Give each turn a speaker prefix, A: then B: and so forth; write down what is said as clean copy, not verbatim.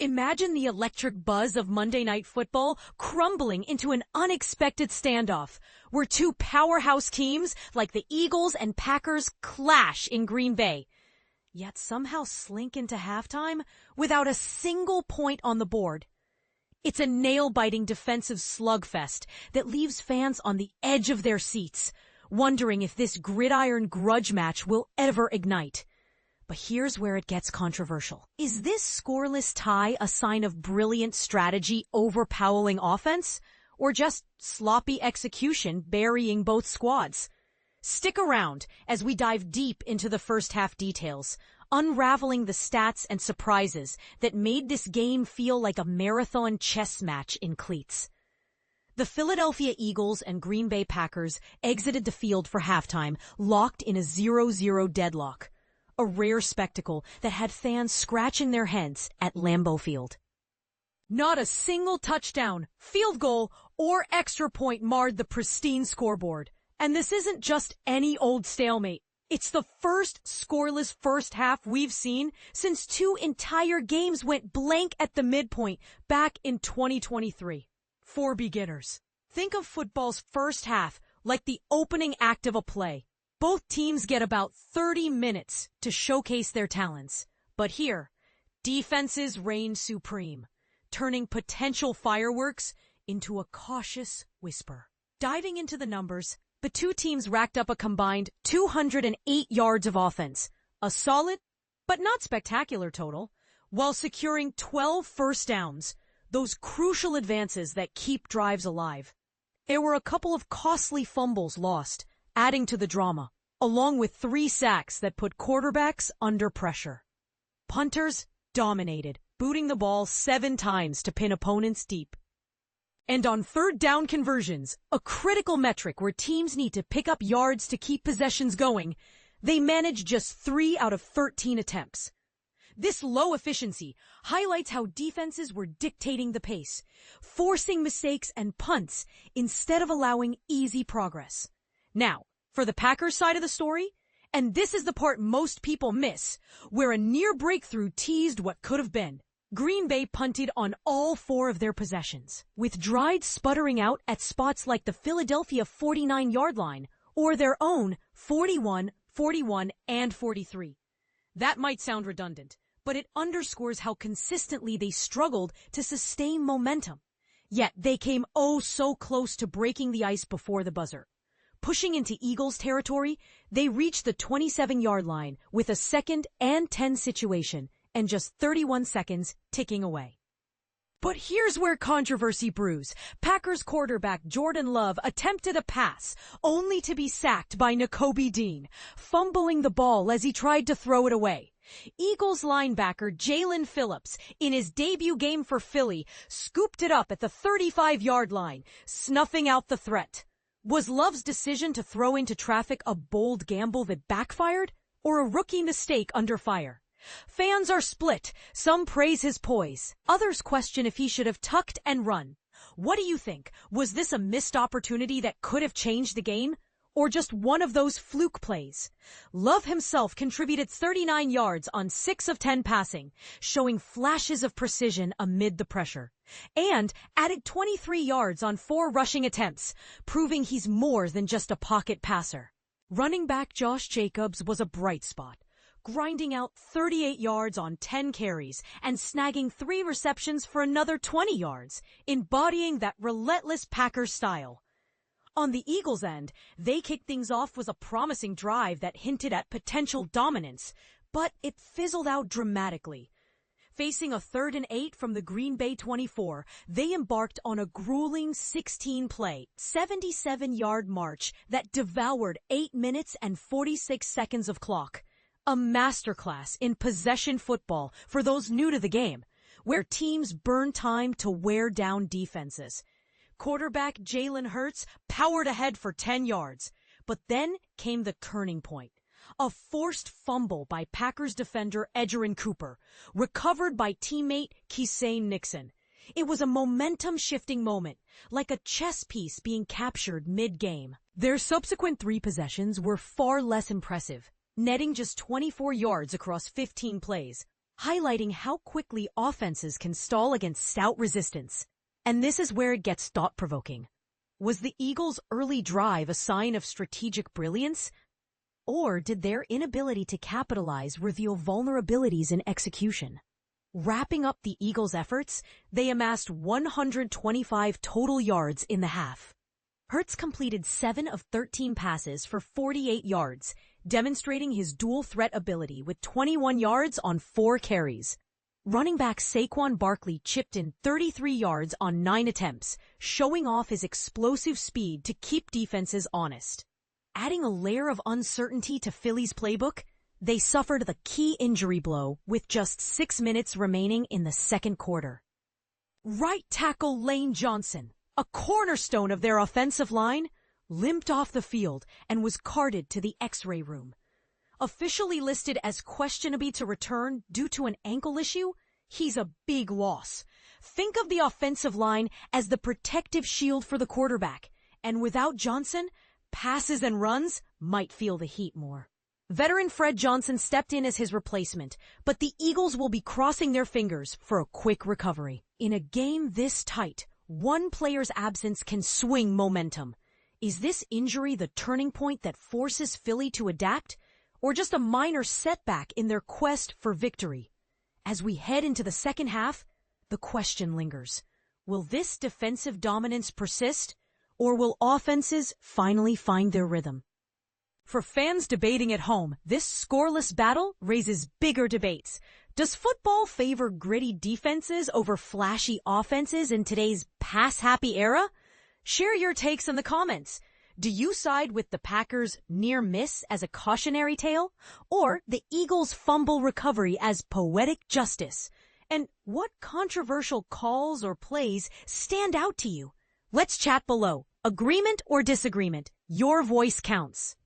A: Imagine the electric buzz of Monday Night Football crumbling into an unexpected standoff, where two powerhouse teams like the Eagles and Packers clash in Green Bay, yet somehow slink into halftime without a single point on the board. It's a nail-biting defensive slugfest that leaves fans on the edge of their seats, wondering if this gridiron grudge match will ever ignite. But here's where it gets controversial. Is this scoreless tie a sign of brilliant strategy overpowering offense, or just sloppy execution burying both squads? Stick around as we dive deep into the first half details, unraveling the stats and surprises that made this game feel like a marathon chess match in cleats. The Philadelphia Eagles and Green Bay Packers exited the field for halftime, locked in a 0-0 deadlock. A rare spectacle that had fans scratching their heads at Lambeau Field. Not a single touchdown, field goal, or extra point marred the pristine scoreboard. And this isn't just any old stalemate. It's the first scoreless first half we've seen since two entire games went blank at the midpoint back in 2023. For beginners, think of football's first half like the opening act of a play. Both teams get about 30 minutes to showcase their talents. But here, defenses reign supreme, turning potential fireworks into a cautious whisper. Diving into the numbers, the two teams racked up a combined 208 yards of offense, a solid but not spectacular total, while securing 12 first downs, those crucial advances that keep drives alive. There were a couple of costly fumbles lost, adding to the drama, along with 3 sacks that put quarterbacks under pressure. Punters dominated, booting the ball 7 times to pin opponents deep. And on third down conversions, a critical metric where teams need to pick up yards to keep possessions going, they managed just 3 out of 13 attempts. This low efficiency highlights how defenses were dictating the pace, forcing mistakes and punts instead of allowing easy progress. Now, for the Packers side of the story, and this is the part most people miss, where a near breakthrough teased what could have been. Green Bay punted on all 4 of their possessions, with drives sputtering out at spots like the Philadelphia 49-yard line or their own 41, 41, and 43. That might sound redundant, but it underscores how consistently they struggled to sustain momentum. Yet they came oh so close to breaking the ice before the buzzer. Pushing into Eagles territory, they reached the 27-yard line with a 2nd and 10 situation and just 31 seconds ticking away. But here's where controversy brews. Packers quarterback Jordan Love attempted a pass, only to be sacked by Nakobe Dean, fumbling the ball as he tried to throw it away. Eagles linebacker Jalen Phillips, in his debut game for Philly, scooped it up at the 35-yard line, snuffing out the threat. Was Love's decision to throw into traffic a bold gamble that backfired, or a rookie mistake under fire? Fans are split. Some praise his poise. Others question if he should have tucked and run. What do you think? Was this a missed opportunity that could have changed the game? Or just one of those fluke plays? Love himself contributed 39 yards on 6 of 10 passing, showing flashes of precision amid the pressure, and added 23 yards on 4 rushing attempts, proving he's more than just a pocket passer. Running back Josh Jacobs was a bright spot, grinding out 38 yards on 10 carries and snagging 3 receptions for another 20 yards, embodying that relentless Packers style. On the Eagles' end, they kicked things off with a promising drive that hinted at potential dominance, but it fizzled out dramatically. Facing a 3rd and 8 from the Green Bay 24, they embarked on a grueling 16-play, 77-yard march that devoured 8 minutes and 46 seconds of clock. A masterclass in possession football for those new to the game, where teams burn time to wear down defenses. Quarterback Jalen Hurts powered ahead for 10 yards, but then came the turning point. A forced fumble by Packers defender Edgerrin Cooper, recovered by teammate Keyshawn Nixon. It was a momentum-shifting moment, like a chess piece being captured mid-game. Their subsequent 3 possessions were far less impressive, netting just 24 yards across 15 plays, highlighting how quickly offenses can stall against stout resistance. And this is where it gets thought-provoking. Was the Eagles' early drive a sign of strategic brilliance? Or did their inability to capitalize reveal vulnerabilities in execution? Wrapping up the Eagles' efforts, they amassed 125 total yards in the half. Hurts completed 7 of 13 passes for 48 yards, demonstrating his dual-threat ability with 21 yards on 4 carries. Running back Saquon Barkley chipped in 33 yards on 9 attempts, showing off his explosive speed to keep defenses honest. Adding a layer of uncertainty to Philly's playbook, they suffered the key injury blow with just 6 minutes remaining in the second quarter. Right tackle Lane Johnson, a cornerstone of their offensive line, limped off the field and was carted to the X-ray room. Officially listed as questionable to return due to an ankle issue, he's a big loss. Think of the offensive line as the protective shield for the quarterback, and without Johnson, passes and runs might feel the heat more. Veteran Fred Johnson stepped in as his replacement, but the Eagles will be crossing their fingers for a quick recovery. In a game this tight, one player's absence can swing momentum. Is this injury the turning point that forces Philly to adapt, or just a minor setback in their quest for victory? As we head into the second half, the question lingers. Will this defensive dominance persist, or will offenses finally find their rhythm? For fans debating at home, this scoreless battle raises bigger debates. Does football favor gritty defenses over flashy offenses in today's pass-happy era? Share your takes in the comments. Do you side with the Packers' near miss as a cautionary tale, or the Eagles' fumble recovery as poetic justice? And what controversial calls or plays stand out to you? Let's chat below. Agreement or disagreement? Your voice counts.